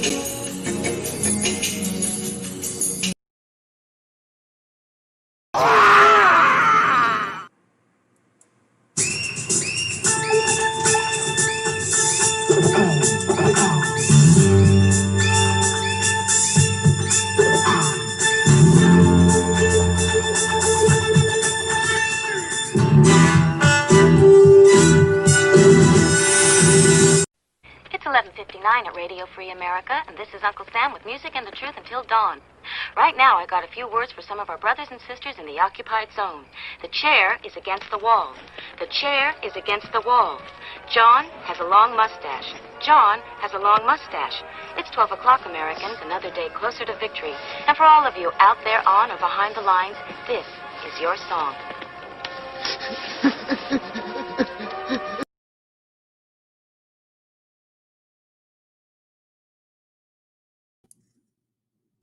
It's 11:59 at Radio Free America, and this is Uncle Sam with music and the truth until dawn. Right now, I got a few words for some of our brothers and sisters in the occupied zone. The chair is against the wall. The chair is against the wall. John has a long mustache. John has a long mustache. It's 12 o'clock, Americans, another day closer to victory. And for all of you out there on or behind the lines, this is your song.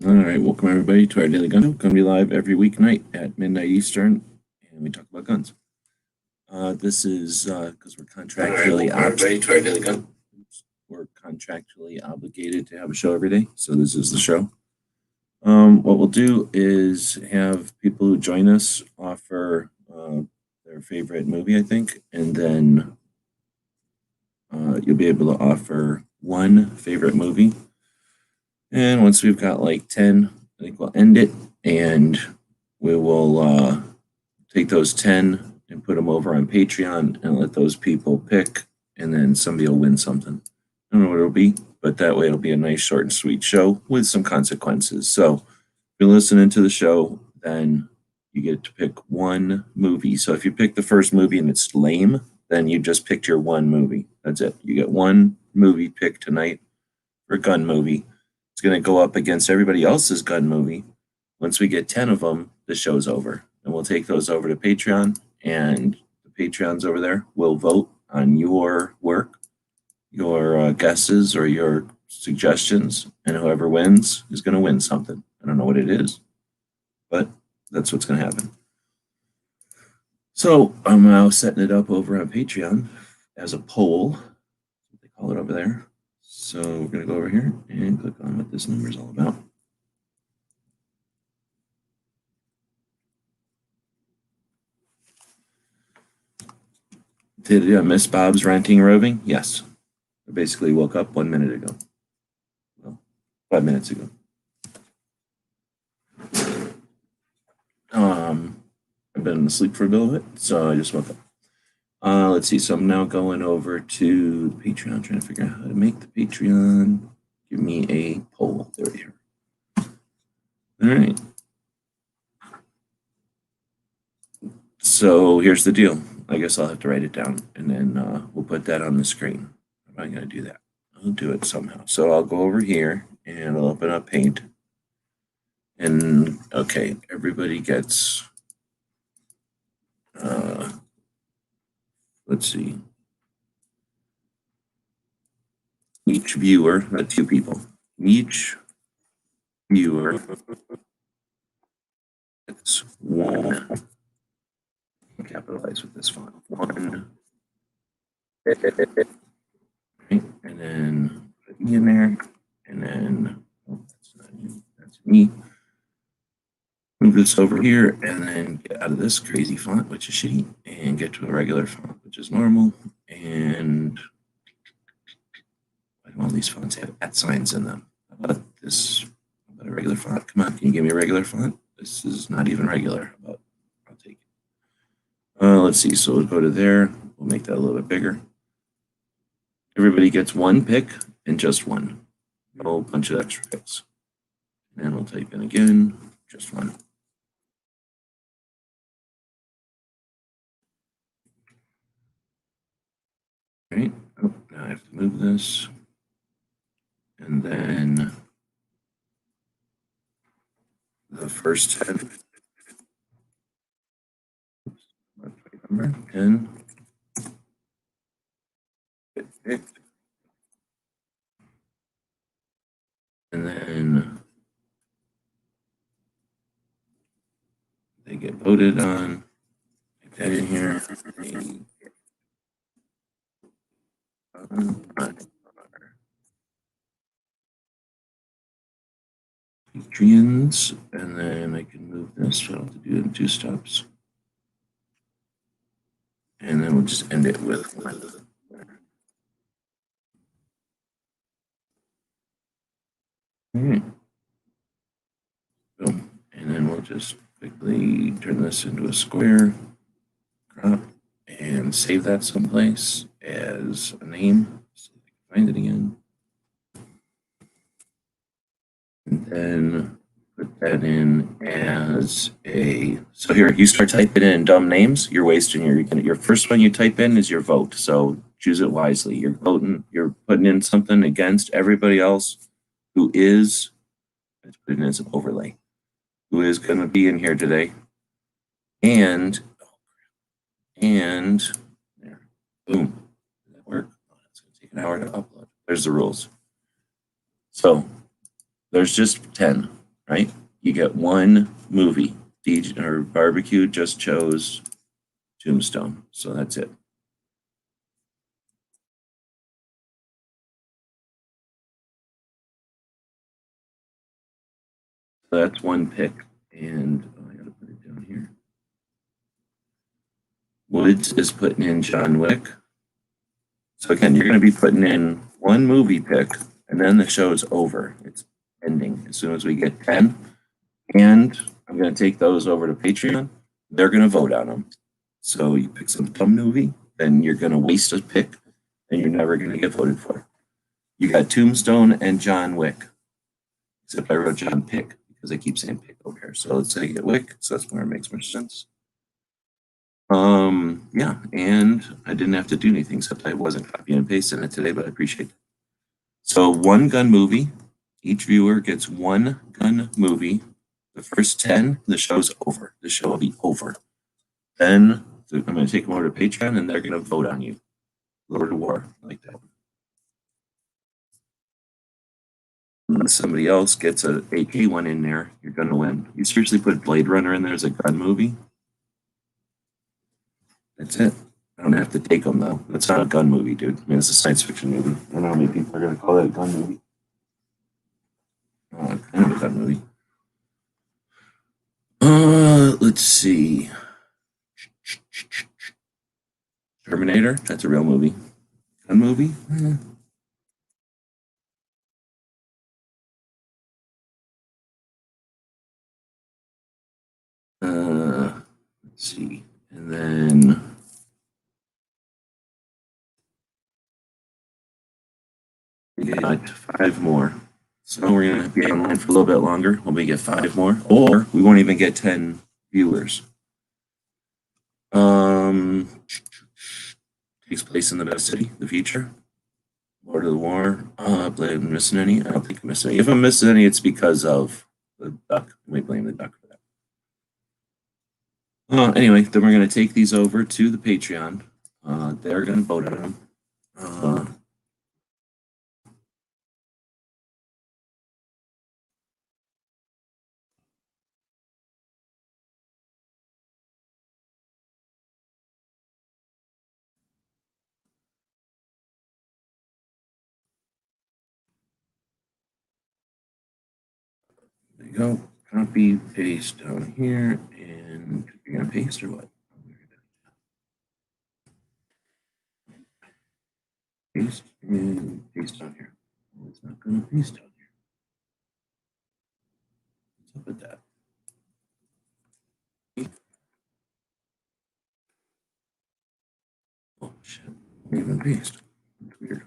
All right, welcome everybody to our Daily Gun Show. Going to be live every weeknight at midnight Eastern, and we talk about guns. This is because we're contractually obligated to have a show every day, so this is the show. What we'll do is have people who join us offer their favorite movie, I think, and then you'll be able to offer one favorite movie. And once we've got like 10, I think we'll end it, and we will take those 10 and put them over on Patreon and let those people pick, and then somebody will win something. I don't know what it'll be, but that way it'll be a nice, short, and sweet show with some consequences. So if you're listening to the show, then you get to pick one movie. So if you pick the first movie and it's lame, then you just picked your one movie. That's it. You get one movie picked tonight for a gun movie. It's going to go up against everybody else's gun movie. Once we get 10 of them, the show's over. And we'll take those over to Patreon, and the Patreons over there will vote on your work, your guesses, or your suggestions, and whoever wins is going to win something. I don't know what it is, but that's what's going to happen. So I'm now setting it up over on Patreon as a poll. They call it over there. So we're going to go over here and click on what this number is all about. Did Miss Bob's renting roving? Yes. I basically woke up 1 minute ago. Well, 5 minutes ago. I've been asleep for a little bit, so I just woke up. Let's see. So I'm now going over to the Patreon, trying to figure out how to make the Patreon. Give me a poll. There we are. All right. So here's the deal. I guess I'll have to write it down, and then we'll put that on the screen. How am I going to do that? I'll do it somehow. So I'll go over here, and I'll open up Paint. And, okay, everybody gets... let's see. Each viewer, not two people. Each viewer gets one. Capitalize with this font. One. And then put me in there. And then, oh, that's not you. That's me. Move this over here, and then get out of this crazy font, which is shitty, and get to a regular font, which is normal. And why do all these fonts have @ signs in them? How about this? How about a regular font? Come on, can you give me a regular font? This is not even regular. I'll take it. Let's see. So we'll go to there. We'll make that a little bit bigger. Everybody gets one pick and just one. No bunch of extra picks. And we'll type in again, just one. All right. Oh, now I have to move this. And then the first 10. Number 10. Get picked. And then they get voted on. Get that in here. Patreons, and then I can move this, so I don't have to do it in 2 steps. And then we'll just end it with one. All right. Boom. And then we'll just quickly turn this into a square, crop, and save that someplace as a name so I can find it again. And then put that in as a, so here, you start typing in dumb names, you're wasting your first one you type in is your vote. So choose it wisely. You're voting, you're putting in something against everybody else who is, let's put it in as an overlay, who is going to be in here today. And there, boom. Did that work? Oh, it's going to take an hour to upload. There's the rules. So there's just 10, right? You get one movie. DJ or Barbecue just chose Tombstone. So that's it. So that's one pick. And I got to put it down here. Woods is putting in John Wick. So again, you're going to be putting in one movie pick, and then the show's over. It's ending as soon as we get 10. And I'm going to take those over to Patreon. They're going to vote on them. So you pick some dumb movie, then you're going to waste a pick, and you're never going to get voted for. You got Tombstone and John Wick. Except I wrote John Pick because I keep saying pick over here. So let's say you get Wick, so that's where it makes more sense. Yeah, and I didn't have to do anything except I wasn't copying and pasting it today, but I appreciate it. So one gun movie, each viewer gets one gun movie. The first 10, the show's over. The show will be over. Then I'm going to take them over to Patreon, and they're going to vote on you. Lord of War, like that. Unless somebody else gets a AK one in there, you're going to win. You seriously put Blade Runner in there as a gun movie? That's it. I don't have to take them, though. That's not a gun movie, dude. I mean, it's a science fiction movie. I don't know how many people are going to call it a gun movie. Kind of a gun movie. Let's see. Terminator, that's a real movie. Gun movie? Let's see. And then we got 5 more. So we're going to be online for a little bit longer when we get 5 more, or we won't even get 10 viewers. Takes place in the best city, the future. Lord of the War. I'm missing any? I don't think I'm missing any. If I'm missing any, it's because of the duck. We blame the duck for that. Anyway, then we're going to take these over to the Patreon. They're going to vote on them. There you go. Copy, paste down here, and you're going to paste or what? Paste and paste down here. Well, it's not going to paste down here. What's up with that? Oh, shit. Won't even paste. That's weird.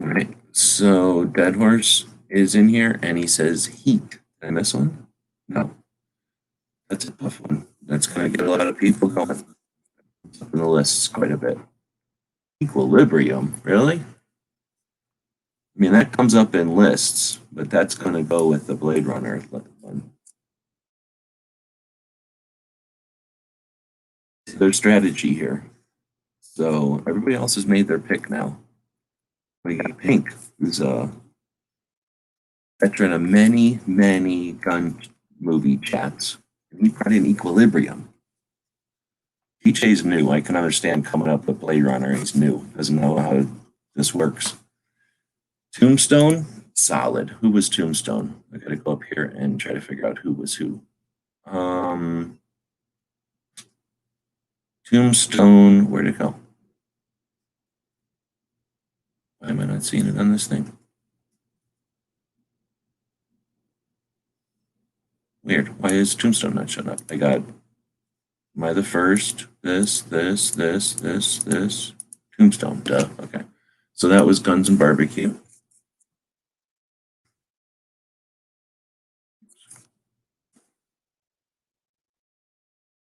All right. So Deadhorse is in here, and he says heat. Did I miss one? No. That's a tough one. That's going to get a lot of people going. It's up in the lists quite a bit. Equilibrium, really? I mean, that comes up in lists, but that's going to go with the Blade Runner one. Their strategy here. So everybody else has made their pick now. We got Pink, who's a veteran of many, many gun movie chats. And he brought in Equilibrium. PJ's new. I can understand coming up with Blade Runner. He's new. Doesn't know how this works. Tombstone, solid. Who was Tombstone? I gotta go up here and try to figure out who was who. Tombstone, where'd it go? Why am I not seeing it on this thing? Weird. Why is Tombstone not showing up? I got, am I the first? This. Tombstone, duh. Okay. So that was Guns and Barbecue.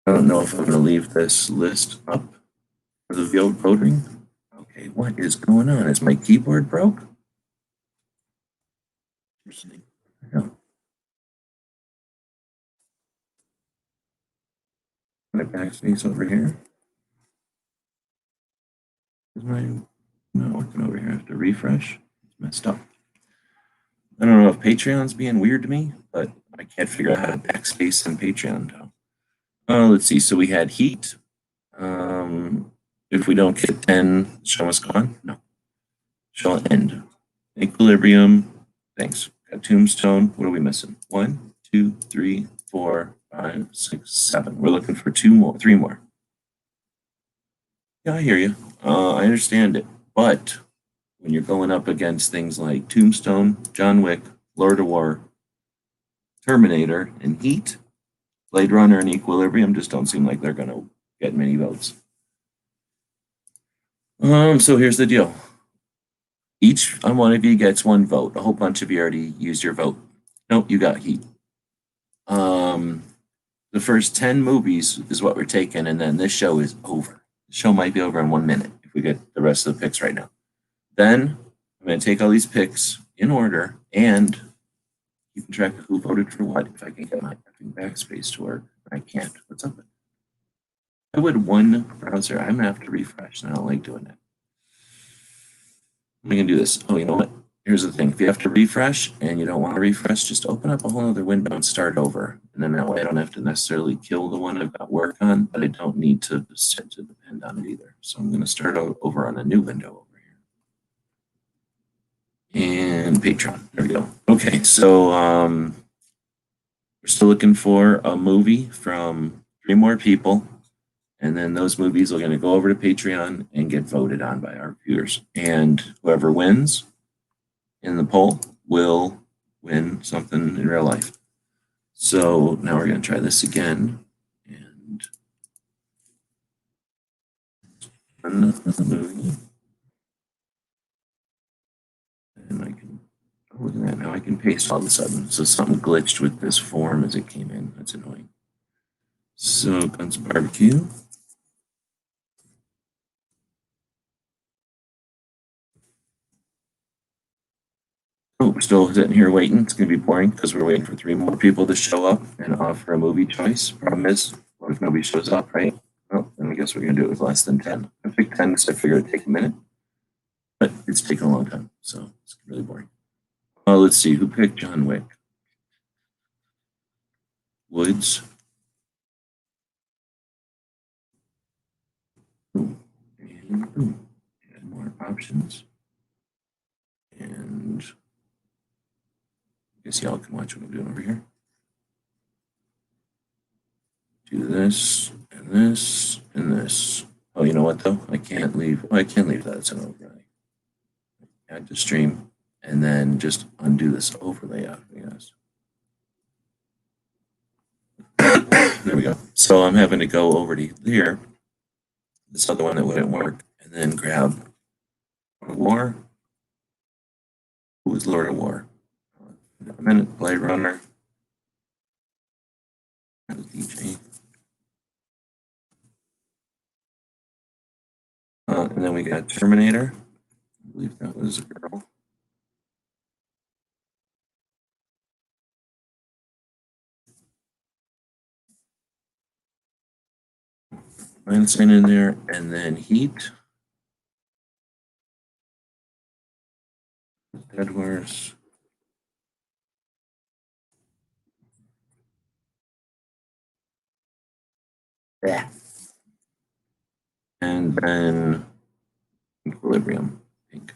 I don't know if I'm going to leave this list up for the voting. Okay, what is going on? Is my keyboard broke? No. My backspace over here. Is my not working over here? I have to refresh. It's messed up. I don't know if Patreon's being weird to me, but I can't figure out how to backspace in Patreon now. Let's see. So we had Heat. If we don't get 10, show must go on? No. Shall end. Equilibrium. Thanks. Got Tombstone. What are we missing? 1, 2, 3, 4, 5, 6, 7. We're looking for 2 more, 3 more. Yeah, I hear you. I understand it. But when you're going up against things like Tombstone, John Wick, Lord of War, Terminator, and Heat, Blade Runner and Equilibrium just don't seem like they're going to get many votes. So here's the deal. Each one of you gets 1 vote. A whole bunch of you already used your vote. Nope, you got Heat. The first 10 movies is what we're taking, and then this show is over. The show might be over in 1 minute if we get the rest of the picks right now. Then I'm going to take all these picks in order and keeping track of who voted for what. If I can get my backspace to work, I can't. What's up? I would one browser. I'm going to have to refresh, and I don't like doing that. I'm going to do this. Oh, you know what? Here's the thing. If you have to refresh and you don't want to refresh, just open up a whole other window and start over. And then that way I don't have to necessarily kill the one I've got work on, but I don't need to set to depend on it either. So I'm going to start over on a new window over here. And Patreon. There we go. Okay, so we're still looking for a movie from 3 more people. And then those movies are going to go over to Patreon and get voted on by our viewers. And whoever wins in the poll will win something in real life. So now we're going to try this again. And another movie. And I can, oh, look at that. Now I can paste all of a sudden. So something glitched with this form as it came in. That's annoying. So Guns Barbecue. Oh, we're still sitting here waiting. It's going to be boring because we're waiting for 3 more people to show up and offer a movie choice. Problem is, what if nobody shows up, right? Well, then I guess we're going to do it with less than 10. I picked 10 because I figured it'd take a minute, but it's taken a long time, so it's really boring. Well, let's see. Who picked John Wick? Woods. Ooh. And boom. Add more options. And I guess y'all can watch what I'm doing over here. Do this, and this, and this. Oh, you know what, though? I can't leave. Oh, I can leave that as an overlay. Add to stream, and then just undo this overlay out, I guess. There we go. So I'm having to go over to here, this other one that wouldn't work, and then grab Lord of War. Who was Lord of War? A minute, Blade Runner. DJ. And then we got Terminator. I believe that was a girl. Einstein in there, and then Heat. Deadhorse. Yeah. And then Equilibrium, pink.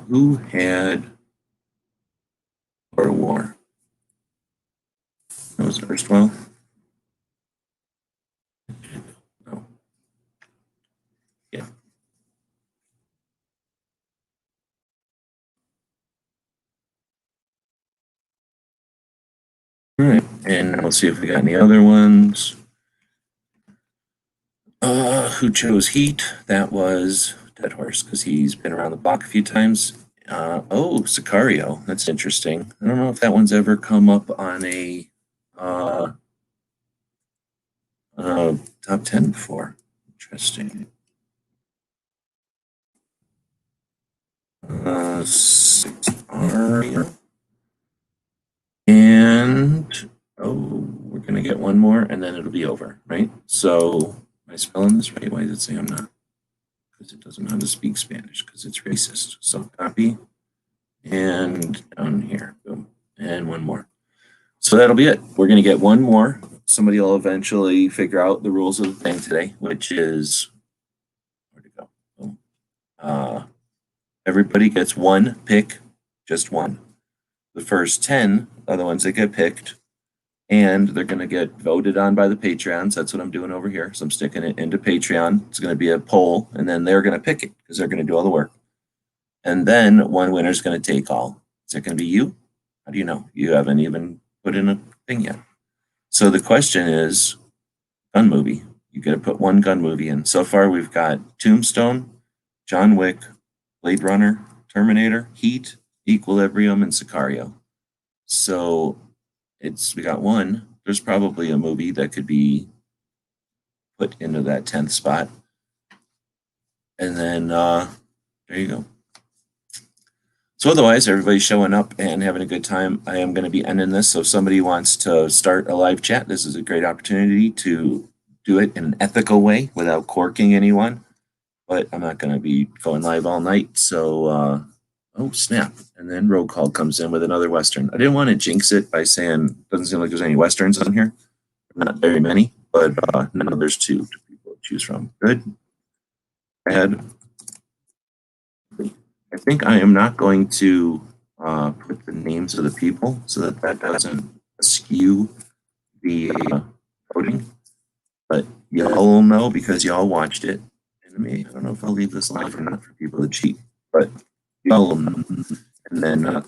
who had War of War? That was Erstwhile? No. Yeah. All right, and let's see if we got any other ones. Who chose Heat? That was Deadhorse, because he's been around the block a few times. Oh, Sicario. That's interesting. I don't know if that one's ever come up on a top 10 before. Interesting. Sicario. And, oh, we're going to get one more, and then it'll be over, right? So, am I spelling this right? Why does it say I'm not? Because it doesn't know how to speak Spanish, because it's racist. So, copy. And down here, boom, and one more. So that'll be it. We're going to get one more. Somebody will eventually figure out the rules of the thing today, which is, where'd it go? Boom. Everybody gets one pick, just one. The first 10 are the ones that get picked, and they're going to get voted on by the Patreons. That's what I'm doing over here. So I'm sticking it into Patreon. It's going to be a poll, and then they're going to pick it because they're going to do all the work. And then one winner is going to take all. Is it going to be you? How do you know? You haven't even put in a thing yet. So the question is, gun movie. You got to put one gun movie in. So far, we've got Tombstone, John Wick, Blade Runner, Terminator, Heat, Equilibrium, and Sicario. So we got one. There's probably a movie that could be put into that 10th spot. And then there you go. So otherwise, everybody's showing up and having a good time. I am going to be ending this. So if somebody wants to start a live chat, this is a great opportunity to do it in an ethical way without corking anyone. But I'm not going to be going live all night. So, oh, snap. And then RollCall comes in with another Western. I didn't want to jinx it by saying, doesn't seem like there's any Westerns on here. Not very many, but no, there's two people to choose from. Good. Bad. I think I am not going to put the names of the people so that doesn't skew the voting. But y'all will know because y'all watched it. And I don't know if I'll leave this live or not for people to cheat, but y'all will know. And then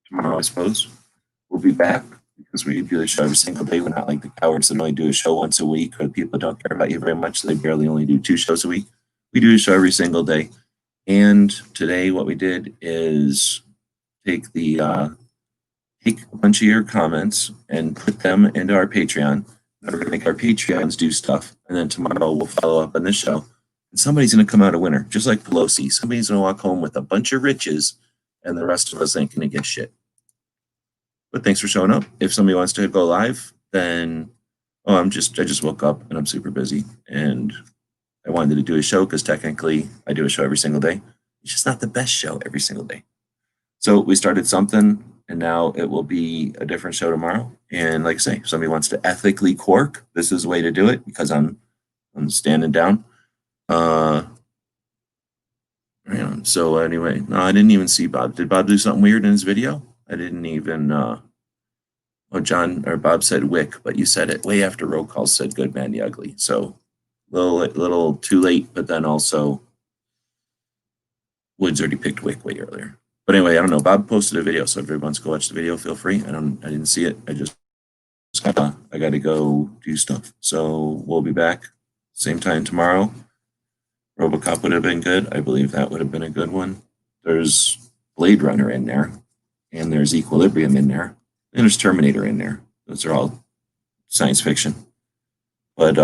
tomorrow, I suppose, we'll be back because we do the show every single day. We're not like the cowards that only do a show once a week, or people don't care about you very much. So they barely only do 2 shows a week. We do a show every single day. And today what we did is take a bunch of your comments and put them into our Patreon. We're going to make our Patreons do stuff. And then tomorrow we'll follow up on this show. And somebody's going to come out a winner, just like Pelosi. Somebody's going to walk home with a bunch of riches, and the rest of us ain't going to get shit. But thanks for showing up. If somebody wants to go live, then I just woke up and I'm super busy. And I wanted to do a show because technically I do a show every single day. It's just not the best show every single day. So we started something, and now it will be a different show tomorrow. And like I say, if somebody wants to ethically cork, this is the way to do it because I'm standing down. So anyway, no, I didn't even see Bob. Did Bob do something weird in his video? I didn't even. John or Bob said Wick, but you said it way after RollCall said Good Man, the Ugly. So little too late, but then also Woods already picked Wick way earlier. But anyway, I don't know. Bob posted a video, so if everyone wants to go watch the video, feel free. I didn't see it. I got to go do stuff. So we'll be back same time tomorrow. RoboCop would have been good. I believe that would have been a good one. There's Blade Runner in there, and there's Equilibrium in there, and there's Terminator in there. Those are all science fiction. But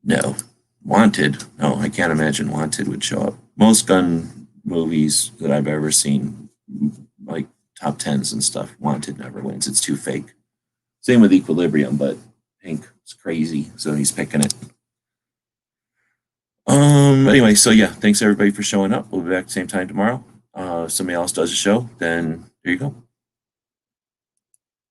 no. Wanted. No, I can't imagine Wanted would show up. Most gun movies that I've ever seen, like top 10s and stuff, Wanted never wins. It's too fake. Same with Equilibrium, but Hank is crazy, so he's picking it. Anyway, so yeah, thanks everybody for showing up. We'll be back at the same time tomorrow. If somebody else does a show, then there you go.